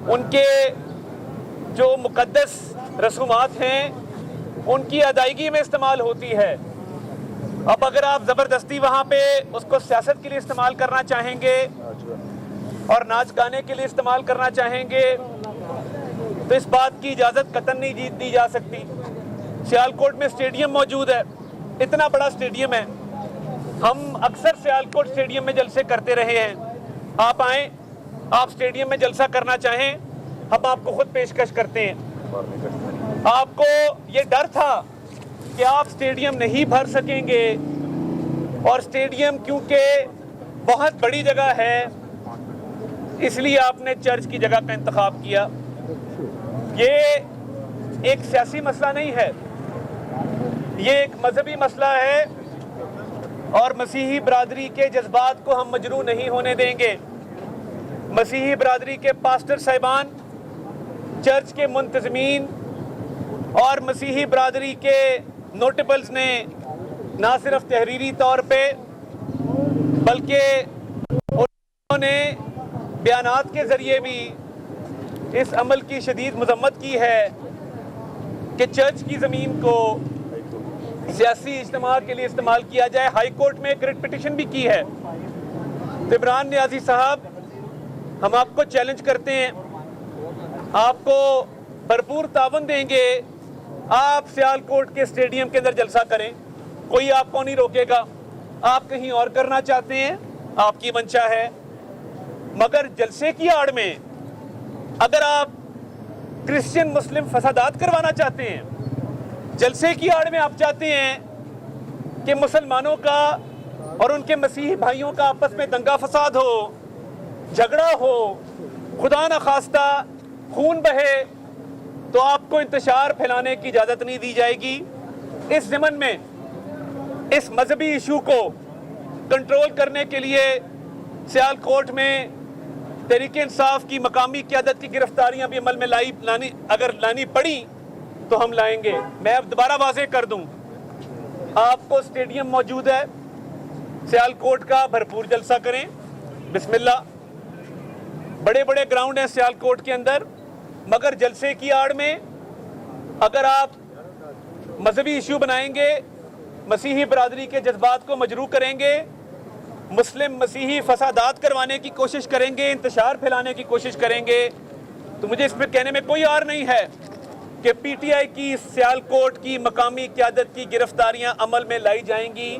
ان کے جو مقدس رسومات ہیں ان کی ادائیگی میں استعمال ہوتی ہے۔ اب اگر آپ زبردستی وہاں پہ اس کو سیاست کے لیے استعمال کرنا چاہیں گے اور ناچ گانے کے لیے استعمال کرنا چاہیں گے تو اس بات کی اجازت قطعاً نہیں دی جا سکتی۔ سیالکوٹ میں اسٹیڈیم موجود ہے، اتنا بڑا اسٹیڈیم ہے، ہم اکثر سیالکوٹ اسٹیڈیم میں جلسے کرتے رہے ہیں۔ آپ آئیں، آپ اسٹیڈیم میں جلسہ کرنا چاہیں، ہم آپ کو خود پیشکش کرتے ہیں۔ آپ کو یہ ڈر تھا کہ آپ اسٹیڈیم نہیں بھر سکیں گے، اور اسٹیڈیم کیونکہ بہت بڑی جگہ ہے اس لیے آپ نے چرچ کی جگہ کا انتخاب کیا۔ یہ ایک سیاسی مسئلہ نہیں ہے، یہ ایک مذہبی مسئلہ ہے، اور مسیحی برادری کے جذبات کو ہم مجروح نہیں ہونے دیں گے۔ مسیحی برادری کے پاسٹر صاحبان، چرچ کے منتظمین اور مسیحی برادری کے نوٹیبلز نے نہ صرف تحریری طور پہ بلکہ انہوں نے بیانات کے ذریعے بھی اس عمل کی شدید مذمت کی ہے کہ چرچ کی زمین کو سیاسی اجتماع کے لیے استعمال کیا جائے۔ ہائی کورٹ میں ایک ریٹ پٹیشن بھی کی ہے۔ عمران نیازی صاحب، ہم آپ کو چیلنج کرتے ہیں، آپ کو بھرپور تعاون دیں گے، آپ سیالکوٹ کے اسٹیڈیم کے اندر جلسہ کریں، کوئی آپ کو نہیں روکے گا۔ آپ کہیں اور کرنا چاہتے ہیں، آپ کی منشا ہے، مگر جلسے کی آڑ میں اگر آپ کرسچن مسلم فسادات کروانا چاہتے ہیں، جلسے کی آڑ میں آپ چاہتے ہیں کہ مسلمانوں کا اور ان کے مسیحی بھائیوں کا آپس میں دنگا فساد ہو، جھگڑا ہو، خدا نخواستہ خون بہے، تو آپ کو انتشار پھیلانے کی اجازت نہیں دی جائے گی۔ اس ضمن میں اس مذہبی ایشو کو کنٹرول کرنے کے لیے سیالکوٹ میں تحریک انصاف کی مقامی قیادت کی گرفتاریاں بھی عمل میں اگر لانی پڑی تو ہم لائیں گے۔ میں اب دوبارہ واضح کر دوں، آپ کو اسٹیڈیم موجود ہے، سیالکوٹ کا بھرپور جلسہ کریں، بسم اللہ۔ بڑے بڑے گراؤنڈ ہیں سیالکوٹ کے اندر، مگر جلسے کی آڑ میں اگر آپ مذہبی ایشو بنائیں گے، مسیحی برادری کے جذبات کو مجروح کریں گے، مسلم مسیحی فسادات کروانے کی کوشش کریں گے، انتشار پھیلانے کی کوشش کریں گے، تو مجھے اس میں کہنے میں کوئی عار نہیں ہے کہ پی ٹی آئی کی سیالکوٹ کی مقامی قیادت کی گرفتاریاں عمل میں لائی جائیں گی۔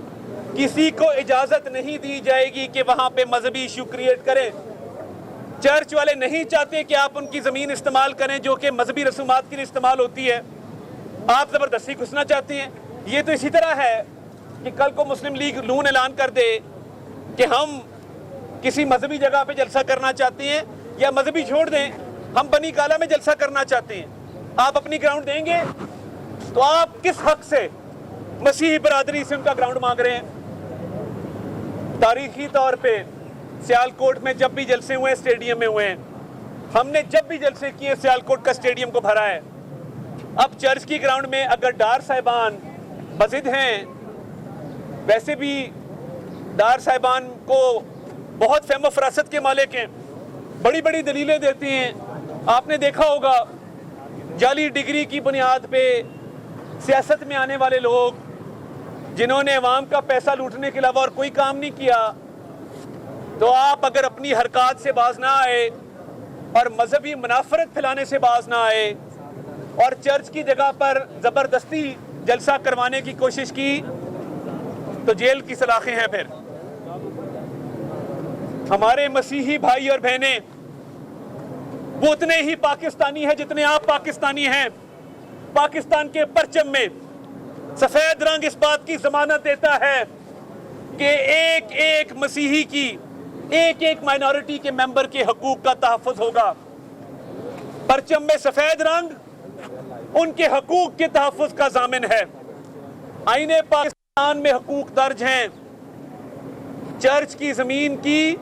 کسی کو اجازت نہیں دی جائے گی کہ وہاں پہ مذہبی ایشو کریٹ کریں۔ چرچ والے نہیں چاہتے کہ آپ ان کی زمین استعمال کریں جو کہ مذہبی رسومات کے لیے استعمال ہوتی ہے، آپ زبردستی گھسنا چاہتے ہیں۔ یہ تو اسی طرح ہے کہ کل کو مسلم لیگ نون اعلان کر دے کہ ہم کسی مذہبی جگہ پہ جلسہ کرنا چاہتے ہیں، یا مذہبی چھوڑ دیں، ہم بنی کالا میں جلسہ کرنا چاہتے ہیں، آپ اپنی گراؤنڈ دیں گے؟ تو آپ کس حق سے مسیحی برادری سے ان کا گراؤنڈ مانگ رہے ہیں؟ تاریخی طور پہ سیالکوٹ میں جب بھی جلسے ہوئے اسٹیڈیم میں ہوئے ہیں، ہم نے جب بھی جلسے کیے سیالکوٹ کا اسٹیڈیم کو بھرا ہے۔ اب چرچ کی گراؤنڈ میں اگر ڈار صاحبان بضد ہیں، ویسے بھی ڈار صاحبان کو بہت فہم و فراست کے مالک ہیں، بڑی بڑی دلیلیں دیتے ہیں۔ آپ نے دیکھا ہوگا جعلی ڈگری کی بنیاد پہ سیاست میں آنے والے لوگ جنہوں نے عوام کا پیسہ لوٹنے کے علاوہ اور کوئی کام نہیں کیا، تو آپ اگر اپنی حرکات سے باز نہ آئے اور مذہبی منافرت پھیلانے سے باز نہ آئے اور چرچ کی جگہ پر زبردستی جلسہ کروانے کی کوشش کی تو جیل کی سلاخیں ہیں۔ پھر ہمارے مسیحی بھائی اور بہنیں وہ اتنے ہی پاکستانی ہیں جتنے آپ پاکستانی ہیں۔ پاکستان کے پرچم میں سفید رنگ اس بات کی ضمانت دیتا ہے کہ ایک ایک مسیحی کی، ایک ایک مائنورٹی کے ممبر کے حقوق کا تحفظ ہوگا۔ پرچم میں سفید رنگ ان کے حقوق کے تحفظ کا ضامن ہے۔ آئین پاکستان میں حقوق درج ہیں۔ چرچ کی زمین کی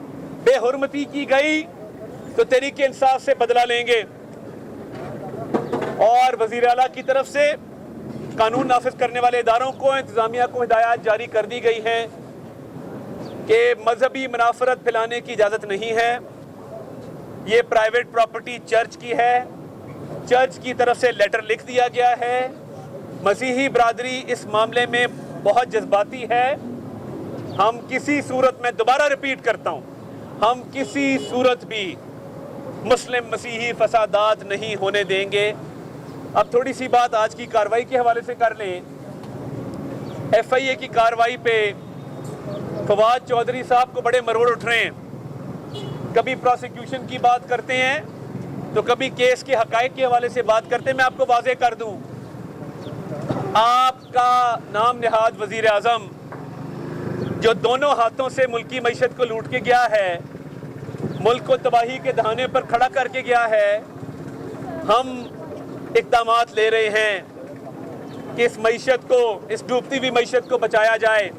بے حرمتی کی گئی تو تحریک انصاف سے بدلہ لیں گے، اور وزیر اعلیٰ کی طرف سے قانون نافذ کرنے والے اداروں کو، انتظامیہ کو ہدایات جاری کر دی گئی ہیں کہ مذہبی منافرت پھیلانے کی اجازت نہیں ہے۔ یہ پرائیویٹ پراپرٹی چرچ کی ہے، چرچ کی طرف سے لیٹر لکھ دیا گیا ہے۔ مسیحی برادری اس معاملے میں بہت جذباتی ہے۔ ہم کسی صورت میں دوبارہ ریپیٹ کرتا ہوں، ہم کسی صورت بھی مسلم مسیحی فسادات نہیں ہونے دیں گے۔ اب تھوڑی سی بات آج کی کارروائی کے حوالے سے کر لیں۔ ایف آئی اے کی کارروائی پہ فواد چودھری صاحب کو بڑے مروڑ اٹھ رہے ہیں، کبھی پروسیکیوشن کی بات کرتے ہیں تو کبھی کیس کے حقائق کے حوالے سے بات کرتے ہیں۔ میں آپ کو واضح کر دوں، آپ کا نام نہاد وزیر اعظم جو دونوں ہاتھوں سے ملکی معیشت کو لوٹ کے گیا ہے، ملک کو تباہی کے دہانے پر کھڑا کر کے گیا ہے، ہم اقدامات لے رہے ہیں کہ اس معیشت کو، اس ڈوبتی ہوئی معیشت کو بچایا جائے،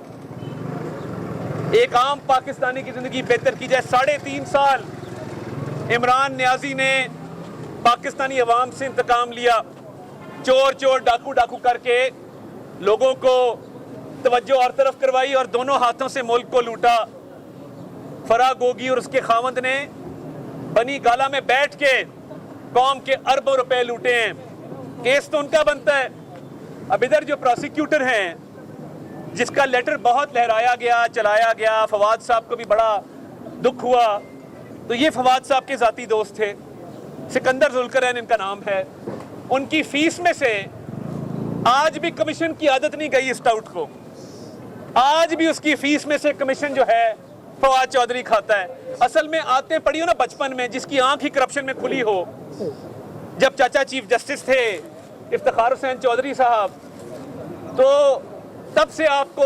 ایک عام پاکستانی کی زندگی بہتر کی جائے۔ 3.5 سال عمران نیازی نے پاکستانی عوام سے انتقام لیا، چور چور ڈاکو ڈاکو کر کے لوگوں کو توجہ اور طرف کروائی اور دونوں ہاتھوں سے ملک کو لوٹا۔ فرا گوگی اور اس کے خاوند نے بنی گالا میں بیٹھ کے قوم کے اربوں روپے لوٹے ہیں، کیس تو ان کا بنتا ہے۔ اب ادھر جو پروسیکیوٹر ہیں جس کا لیٹر بہت لہرایا گیا، چلایا گیا، فواد صاحب کو بھی بڑا دکھ ہوا، تو یہ فواد صاحب کے ذاتی دوست تھے، سکندر ذوالقرنین ان کا نام ہے۔ ان کی فیس میں سے آج بھی کمیشن کی عادت نہیں گئی اس ٹاؤٹ کو، آج بھی اس کی فیس میں سے کمیشن جو ہے فواد چودھری کھاتا ہے۔ اصل میں آتے پڑھی ہو نا بچپن میں، جس کی آنکھ ہی کرپشن میں کھلی ہو۔ جب چاچا چیف جسٹس تھے افتخار حسین چودھری صاحب، تو تب سے آپ کو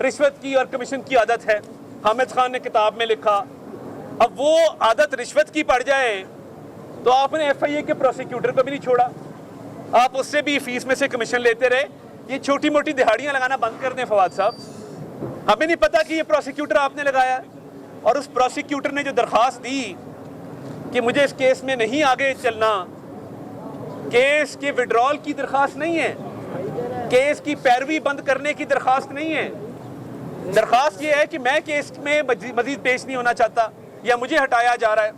رشوت کی اور کمیشن کی عادت ہے۔ حامد خان نے کتاب میں لکھا، اب وہ عادت رشوت کی پڑ جائے تو آپ نے ایف آئی اے کے پروسیکیوٹر کو بھی نہیں چھوڑا، آپ اس سے بھی فیس میں سے کمیشن لیتے رہے۔ یہ چھوٹی موٹی دہاڑیاں لگانا بند کر دیں فواد صاحب، ہمیں نہیں پتا کہ یہ پروسیکیوٹر آپ نے لگایا، اور اس پروسیکیوٹر نے جو درخواست دی کہ مجھے اس کیس میں نہیں آگے چلنا، کیس کے وڈرال کی درخواست نہیں ہے، کیس کی پیروی بند کرنے کی درخواست نہیں ہے، درخواست یہ ہے کہ میں کیس میں مزید پیش نہیں ہونا چاہتا یا مجھے ہٹایا جا رہا ہے۔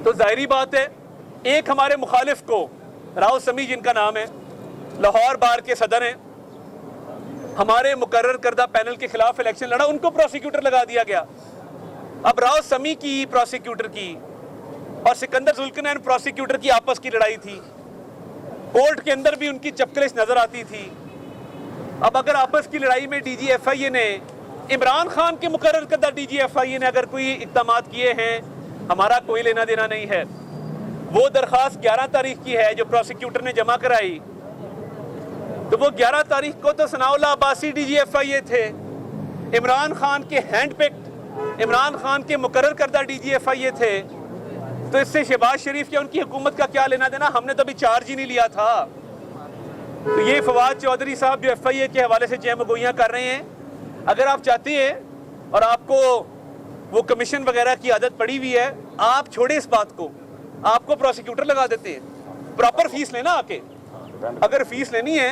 تو ظاہری بات ہے، ایک ہمارے مخالف کو، راؤ سمی جن کا نام ہے، لاہور بار کے صدر ہیں، ہمارے مقرر کردہ پینل کے خلاف الیکشن لڑا، ان کو پروسیکیوٹر لگا دیا گیا۔ اب راؤ سمی کی پروسیکیوٹر کی اور سکندر ذوالقرنین پروسیکیوٹر کی آپس کی لڑائی تھی، کورٹ کے اندر بھی ان کی چپکلش نظر آتی تھی۔ اب اگر آپس کی لڑائی میں ڈی جی ایف آئی اے نے، عمران خان کے مقرر کردہ ڈی جی ایف آئی اے نے اگر کوئی اقدامات کیے ہیں، ہمارا کوئی لینا دینا نہیں ہے۔ وہ درخواست 11 تاریخ کی ہے جو پروسیکیوٹر نے جمع کرائی، تو وہ 11 تاریخ کو تو ثناء اللہ عباسی ڈی جی ایف آئی اے تھے، عمران خان کے ہینڈ پکڈ، عمران خان کے مقرر کردہ ڈی جی ایف آئی اے تھے، تو اس سے شہباز شریف یا ان کی حکومت کا کیا لینا دینا؟ ہم نے تو ابھی چارج ہی نہیں لیا تھا۔ تو یہ فواد چودھری صاحب جو ایف آئی اے کے حوالے سے جے مگوئیاں کر رہے ہیں، اگر آپ چاہتے ہیں اور آپ کو وہ کمیشن وغیرہ کی عادت پڑی ہوئی ہے، آپ چھوڑیں اس بات کو، آپ کو پروسیکیوٹر لگا دیتے ہیں، پراپر فیس لینا آ کے۔ اگر فیس لینی ہے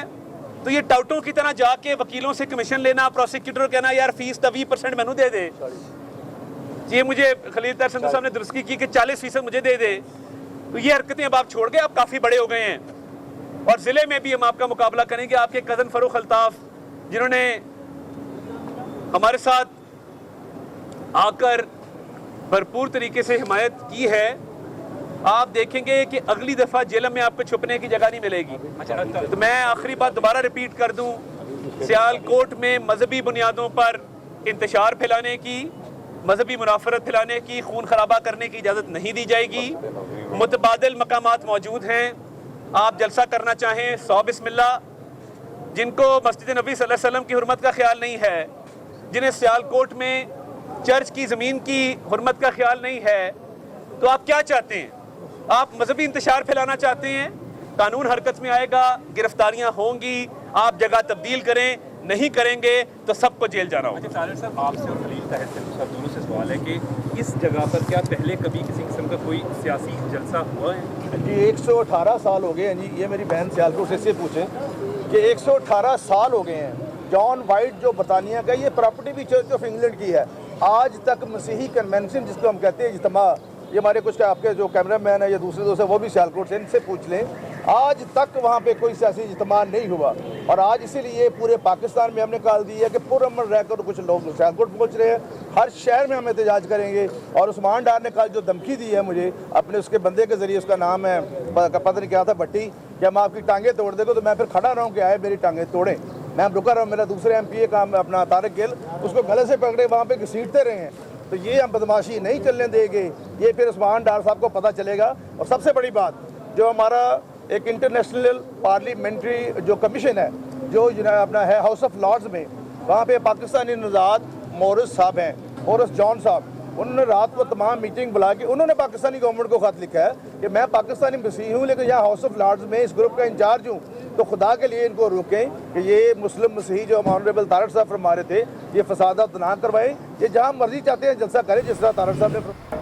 تو یہ ٹاؤٹوں کی طرح جا کے وکیلوں سے کمیشن لینا، پروسیکیوٹر کہنا یار فیس تا 20% مینوں دے دے، یہ مجھے خلیل طاہر سندھو صاحب نے درستگی کی کہ 40% مجھے دے دے، تو یہ حرکتیں اب آپ چھوڑ گئے، آپ کافی بڑے ہو گئے ہیں۔ اور ضلع میں بھی ہم آپ کا مقابلہ کریں گے۔ آپ کے کزن فروخ الطاف جنہوں نے ہمارے ساتھ آ کر بھرپور طریقے سے حمایت کی ہے، آپ دیکھیں گے کہ اگلی دفعہ جیلم میں آپ کو چھپنے کی جگہ نہیں ملے گی۔ تو میں آخری بات دوبارہ ریپیٹ کر دوں، سیالکوٹ میں مذہبی بنیادوں پر انتشار پھیلانے کی، مذہبی منافرت پھیلانے کی، خون خرابہ کرنے کی اجازت نہیں دی جائے گی۔ متبادل مقامات موجود ہیں، آپ جلسہ کرنا چاہیں 100 بسم اللہ، جن کو مسجد نبی صلی اللہ علیہ وسلم کی حرمت کا خیال نہیں ہے، جنہیں سیالکوٹ میں چرچ کی زمین کی حرمت کا خیال نہیں ہے، تو آپ کیا چاہتے ہیں؟ آپ مذہبی انتشار پھیلانا چاہتے ہیں، قانون حرکت میں آئے گا، گرفتاریاں ہوں گی، آپ جگہ تبدیل کریں، نہیں کریں گے تو سب کو جیل جانا ہوگا۔ طاہر صاحب، آپ سے اور خلیل طاہر سندھو صاحب دونوں سے سوال ہے کہ اس جگہ پر کیا پہلے کبھی کسی قسم کا کوئی سیاسی جلسہ ہوا ہے؟ جی 118 سال ہو گئے ہیں جی، یہ میری بہن سیالکوٹ سے پوچھیں کہ 118 سال ہو گئے ہیں۔ جان وائٹ جو برطانیہ کا، یہ پراپرٹی بھی چرچ آف انگلینڈ کی ہے، آج تک مسیحی کنونشن جس کو ہم کہتے ہیں اجتماع، یہ ہمارے کچھ آپ کے جو کیمرہ مین ہیں یا دوسرے دوست ہیں وہ بھی سیالکوٹ سے، ان سے پوچھ لیں، آج تک وہاں پہ کوئی سیاسی اجتماع نہیں ہوا، اور آج اسی لیے پورے پاکستان میں ہم نے کال دی ہے کہ پرامن رہ کر کچھ لوگ سیالکوٹ پہنچ رہے ہیں، ہر شہر میں ہم احتجاج کریں گے۔ اور عثمان ڈار نے کل جو دھمکی دی ہے مجھے اپنے اس کے بندے کے ذریعے، اس کا نام ہے پتہ نہیں کیا تھا، بھٹی، کہ ہم آپ کی ٹانگیں توڑ دیں گے، تو میں پھر کھڑا رہا ہوں کہ آئے میری ٹانگیں توڑیں، میں رکا رہا ہوں۔ میرا دوسرے ایم پی اے کا اپنا طارق گل، اس کو گلے سے پکڑے وہاں پہ گھسیٹتے رہے ہیں، تو یہ ہم بدماشی نہیں چلنے دیں گے، یہ پھر عثمان ڈار صاحب کو پتہ چلے گا۔ اور سب سے بڑی بات، جو ہمارا ایک انٹرنیشنل پارلیمنٹری جو کمیشن ہے جو اپنا ہے ہاؤس آف لارڈز میں، وہاں پہ پاکستانی نژاد مورس صاحب ہیں، مورس جان صاحب، انہوں نے رات کو تمام میٹنگ بلا کے انہوں نے پاکستانی گورنمنٹ کو خط لکھا ہے کہ میں پاکستانی مسیحی ہوں لیکن یہاں ہاؤس آف لارڈز میں اس گروپ کا انچارج ہوں، تو خدا کے لیے ان کو روکیں کہ یہ مسلم مسیحی جو آنریبل طارق صاحب فرما رہے تھے، یہ فسادات نہ کروائیں، یہ جہاں مرضی چاہتے ہیں جلسہ کریں، جس طرح طارق صاحب نے